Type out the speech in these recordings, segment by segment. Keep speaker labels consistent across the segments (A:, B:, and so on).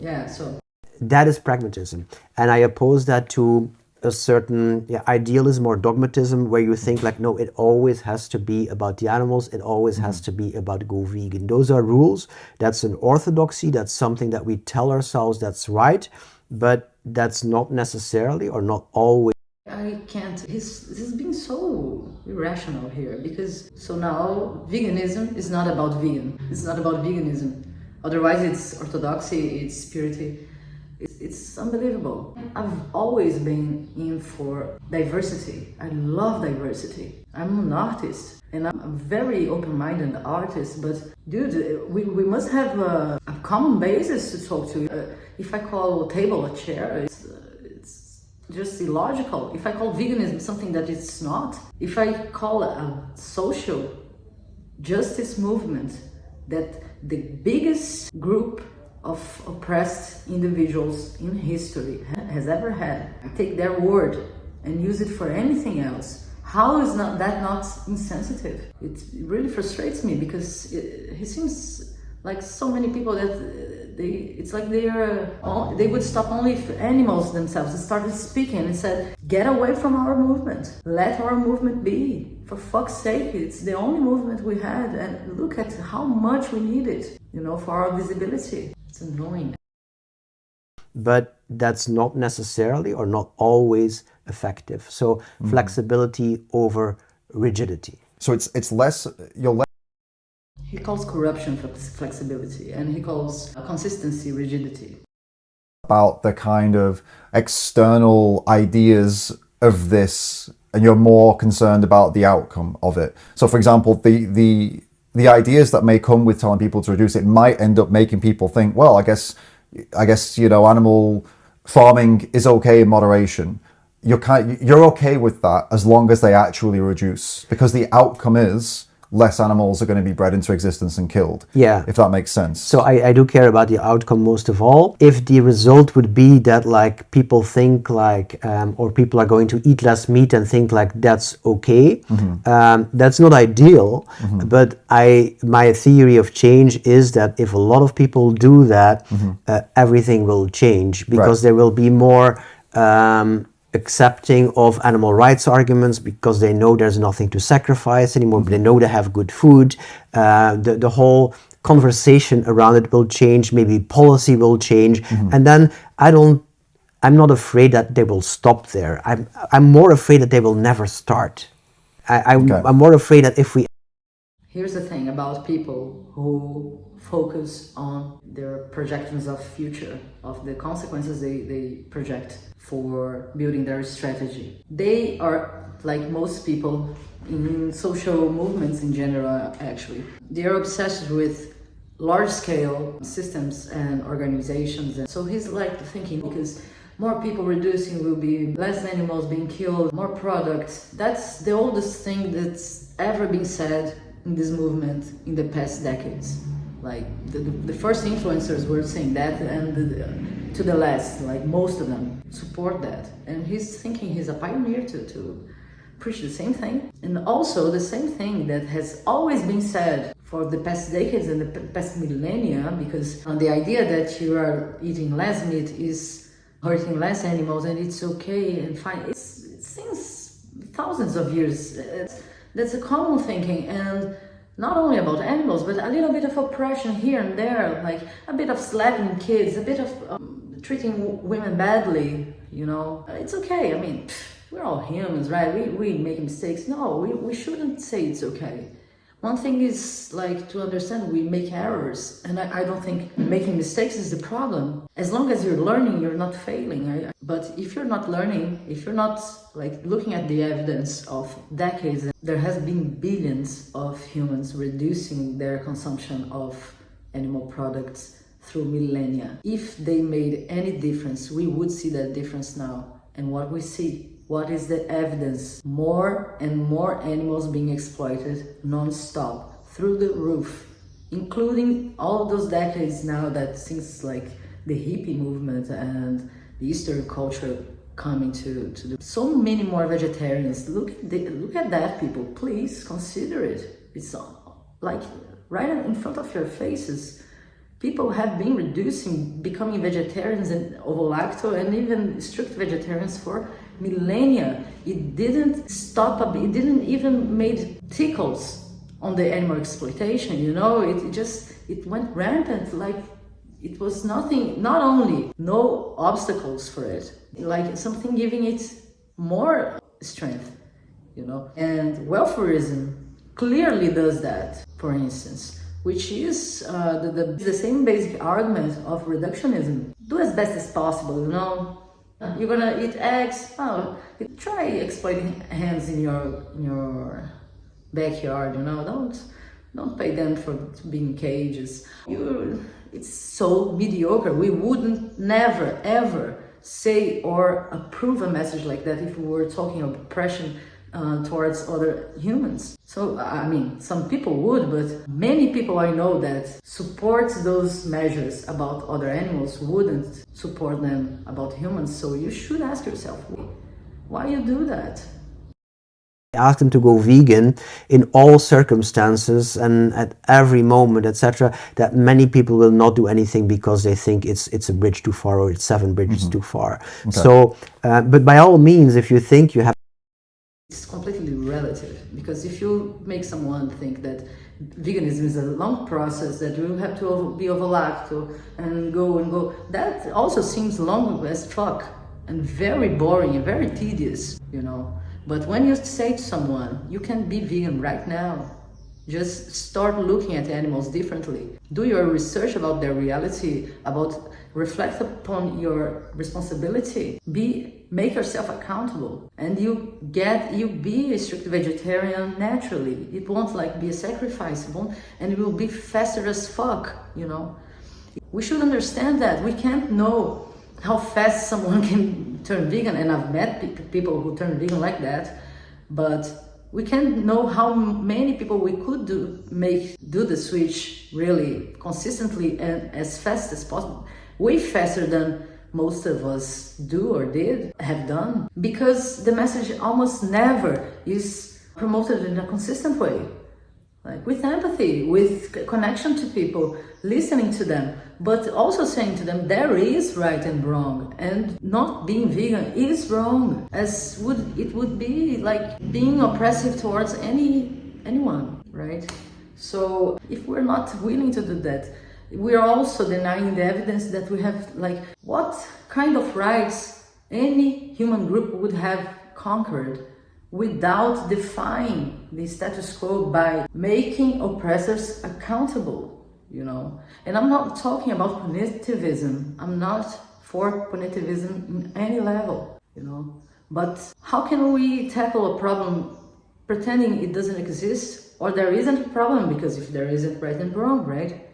A: Yeah, so
B: That is pragmatism. And I oppose that to a certain idealism or dogmatism where you think like, no, it always has to be about the animals. It always has to be about go vegan. Those are rules. That's an orthodoxy. That's something that we tell ourselves that's right. But that's not necessarily or not always.
A: I can't. He's being so irrational here because so now veganism is not about vegan. It's not about veganism. Otherwise, it's orthodoxy, it's purity. It's unbelievable. I've always been in for diversity. I love diversity. I'm an artist and I'm a very open-minded artist, but dude, we must have a common basis to talk to. If I call a table a chair, it's just illogical. If I call veganism something that it's not, if I call a social justice movement that the biggest group of oppressed individuals in history has ever had, I take their word and use it for anything else. How is that not insensitive? It really frustrates me because he seems like so many people that it's like they would stop only if animals themselves started speaking and said, get away from our movement, let our movement be. For fuck's sake, it's the only movement we had, and look at how much we need it, for our visibility. It's annoying.
B: But that's not necessarily or not always effective. So flexibility over rigidity.
C: So it's less, you're less.
A: He calls corruption flexibility, and he calls consistency rigidity.
C: About the kind of external ideas of this, and you're more concerned about the outcome of it. So for example, the ideas that may come with telling people to reduce it might end up making people think, well, I guess animal farming is okay in moderation. You're okay with that as long as they actually reduce, because the outcome is less animals are going to be bred into existence and killed.
B: Yeah.
C: If that makes sense.
B: So I do care about the outcome most of all. If the result would be that like people think like, or people are going to eat less meat and think like that's okay, that's not ideal. But my theory of change is that if a lot of people do that, everything will change, because there will be more accepting of animal rights arguments, because they know there's nothing to sacrifice anymore, but they know they have good food. The whole conversation around it will change, maybe policy will change, and then I'm not afraid that they will stop there. I'm more afraid that they will never start. I'm more afraid that if we...
A: Here's the thing about people who focus on their projections of future, of the consequences they project for building their strategy. They are, like most people in social movements in general, actually, they are obsessed with large-scale systems and organizations. And so he's like thinking, because more people reducing will be less animals being killed, more products. That's the oldest thing that's ever been said in this movement in the past decades. Like the first influencers were saying that, and to the last, like most of them support that. And he's thinking he's a pioneer to preach the same thing. And also the same thing that has always been said for the past decades and the past millennia, because the idea that you are eating less meat is hurting less animals and it's okay and fine. It's since thousands of years. That's a common thinking, and not only about animals, but a little bit of oppression here and there, like a bit of slapping kids, a bit of treating women badly, It's okay. I mean, we're all humans, right? We make mistakes. No, we shouldn't say it's okay. One thing is like to understand we make errors, and I don't think making mistakes is the problem. As long as you're learning, you're not failing. But if you're not learning, if you're not like looking at the evidence of decades, there has been billions of humans reducing their consumption of animal products through millennia. If they made any difference, we would see that difference now. And what we see, what is the evidence? More and more animals being exploited non-stop, through the roof, including all those decades now that since like the hippie movement and the Eastern culture coming to so many more vegetarians. Look at that, people. Please consider it. It's like right in front of your faces. People have been becoming vegetarians and ovo-lacto and even strict vegetarians for millennia. It didn't stop, it didn't even made tickles on the animal exploitation, you know, it went rampant, like it was nothing, not only no obstacles for it, like something giving it more strength, you know. And welfarism clearly does that, for instance, which is the same basic argument of reductionism. Do as best as possible, you know. You're gonna eat eggs, try exploiting hens in your backyard, you know. Don't pay them to be in cages. It's so mediocre. We wouldn't never ever say or approve a message like that if we were talking of oppression towards other humans. So, I mean, some people would, but many people I know that support those measures about other animals wouldn't support them about humans. So you should ask yourself, why you do that?
B: Ask them to go vegan in all circumstances and at every moment, etc. That many people will not do anything because they think it's a bridge too far or it's 7 bridges too far. Okay. So, but by all means, if you think you have,
A: it's completely relative, because if you make someone think that veganism is a long process, that you have to be ovo-lacto and go, that also seems long as fuck and very boring and very tedious, you know. But when you say to someone, you can be vegan right now, just start looking at animals differently, do your research about their reality, reflect upon your responsibility, make yourself accountable, and you be a strict vegetarian naturally. It won't be a sacrifice, and it will be faster as fuck, you know. We should understand that we can't know how fast someone can turn vegan, and I've met people who turn vegan like that, but we can't know how many people we could do the switch really consistently and as fast as possible, way faster than most of us do or have done, because the message almost never is promoted in a consistent way, like with empathy, with connection to people, listening to them, but also saying to them there is right and wrong, and not being vegan is wrong, it would be like being oppressive towards anyone, right? So if we're not willing to do that, we're also denying the evidence that we have, what kind of rights any human group would have conquered without defying the status quo by making oppressors accountable, you know. And I'm not talking about punitivism. I'm not for punitivism in any level, you know. But how can we tackle a problem pretending it doesn't exist, or there isn't a problem, because if there isn't right and wrong, right?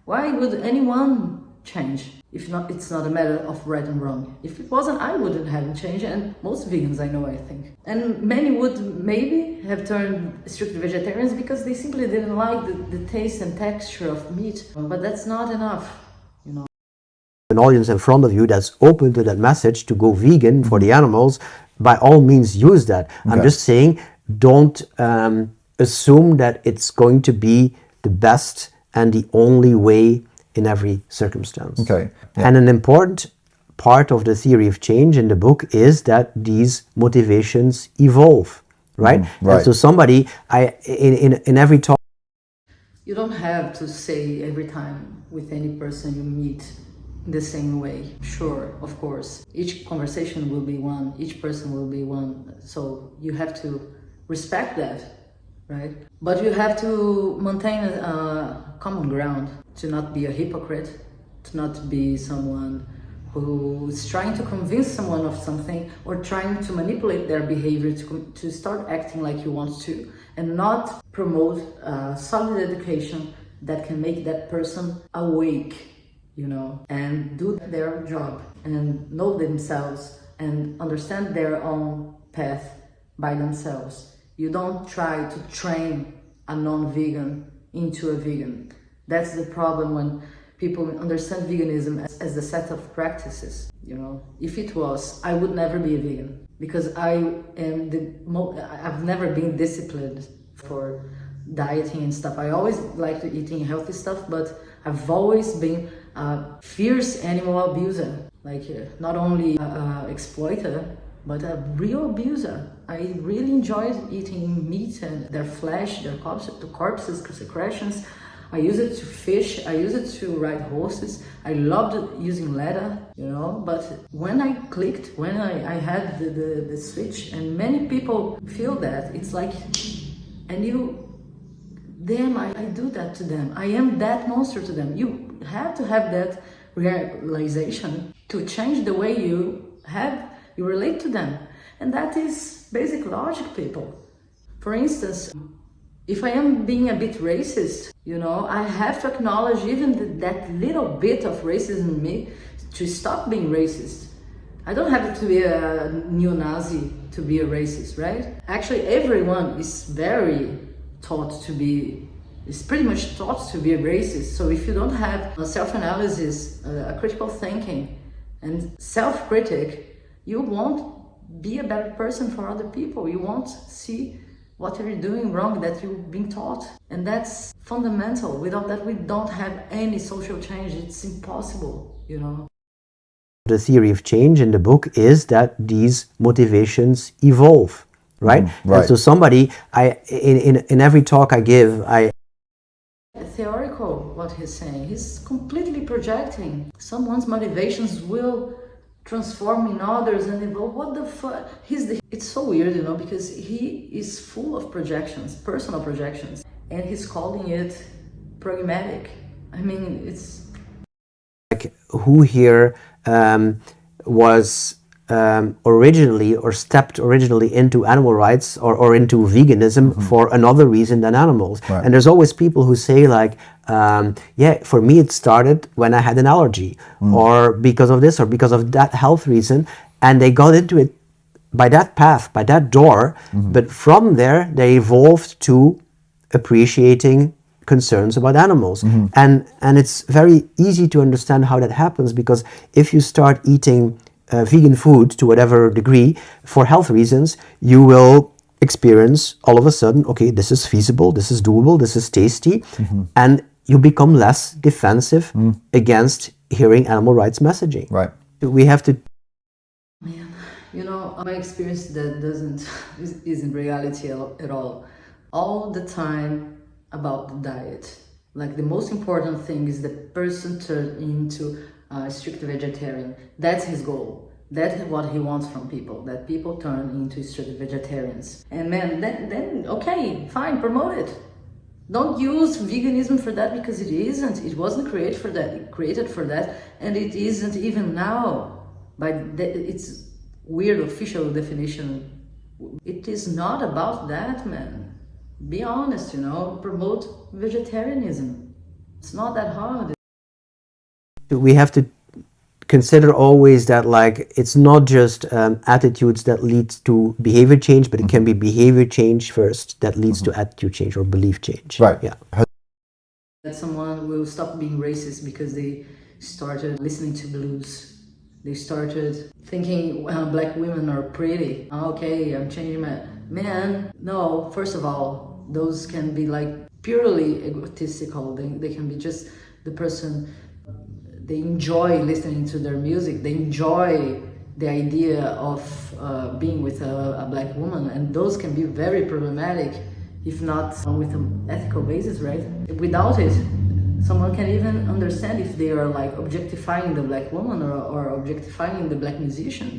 A: Why would anyone change if it's not a matter of right and wrong? If it wasn't, I wouldn't have changed, and most vegans I know, I think. And many would maybe have turned strict vegetarians because they simply didn't like the taste and texture of meat. But that's not enough, you know.
B: An audience in front of you that's open to that message to go vegan for the animals, by all means use that. Okay. I'm just saying, don't assume that it's going to be the best and the only way in every circumstance. Okay. Yeah. And an important part of the theory of change in the book is that these motivations evolve, right? Right. And so somebody, in every talk,
A: you don't have to say every time with any person you meet the same way. Sure, of course. Each conversation will be one, each person will be one. So you have to respect that, right? But you have to maintain a common ground, to not be a hypocrite, to not be someone who is trying to convince someone of something or trying to manipulate their behavior to start acting like you want to, and not promote solid education that can make that person awake, you know, and do their job and know themselves and understand their own path by themselves. You don't try to train a non-vegan into a vegan. That's the problem when people understand veganism as a set of practices, you know. If it was, I would never be a vegan, because I've never been disciplined for dieting and stuff. I always liked eating healthy stuff, but I've always been a fierce animal abuser, like not only exploiter, but a real abuser. I really enjoyed eating meat and their flesh, their corpses, secretions. I use it to fish, I use it to ride horses. I loved using leather, you know, but when I clicked, when I had the switch, and many people feel that, it's like, and I do that to them. I am that monster to them. You have to have that realization to change the way you relate to them. And that is basic logic, people. For instance, if I am being a bit racist, you know, I have to acknowledge even that little bit of racism in me to stop being racist. I don't have to be a neo-Nazi to be a racist, right? Actually, everyone is pretty much taught to be a racist. So if you don't have a self-analysis, a critical thinking, and self-critic, you won't be a better person for other people. You won't see what you're doing wrong that you've been taught. And that's fundamental. Without that, we don't have any social change. It's impossible, you know.
B: The theory of change in the book is that these motivations evolve, right?
C: Right.
B: And so in every talk I give,
A: theoretical what he's saying. He's completely projecting. Someone's motivations will transform in others and evolve. What the fuck? It's so weird, you know, because he is full of projections, personal projections, and he's calling it pragmatic. I mean, it's
B: like who here was originally or stepped originally into animal rights or into veganism for another reason than animals.
C: Right.
B: And there's always people who say like, for me it started when I had an allergy or because of this or because of that health reason, and they got into it by that path, by that door, but from there they evolved to appreciating concerns about animals. And it's very easy to understand how that happens, because if you start eating vegan food to whatever degree for health reasons, you will experience all of a sudden, okay, this is feasible, this is doable, this is tasty, and you become less defensive against hearing animal rights messaging.
C: Right.
B: We have to.
A: Man, you know, my experience that isn't reality at all. All the time about the diet. Like the most important thing is the person turn into a strict vegetarian. That's his goal. That's what he wants from people, that people turn into strict vegetarians. And man, then okay, fine, promote it. Don't use veganism for that, because it isn't. It wasn't created for that, and it isn't even now. By its weird official definition, it is not about that, man. Be honest, you know, promote vegetarianism. It's not that hard.
B: We have to consider always that, like, it's not just attitudes that leads to behavior change, but it can be behavior change first that leads to attitude change or belief change.
C: Right.
B: Yeah.
A: That someone will stop being racist because they started listening to blues. They started thinking black women are pretty. Okay, I'm changing my... Man, no, first of all, those can be like purely egotistical. They can be just the person... They enjoy listening to their music. They enjoy the idea of being with a black woman, and those can be very problematic, if not with an ethical basis, right? Without it, someone can even understand if they are like objectifying the black woman or objectifying the black musician.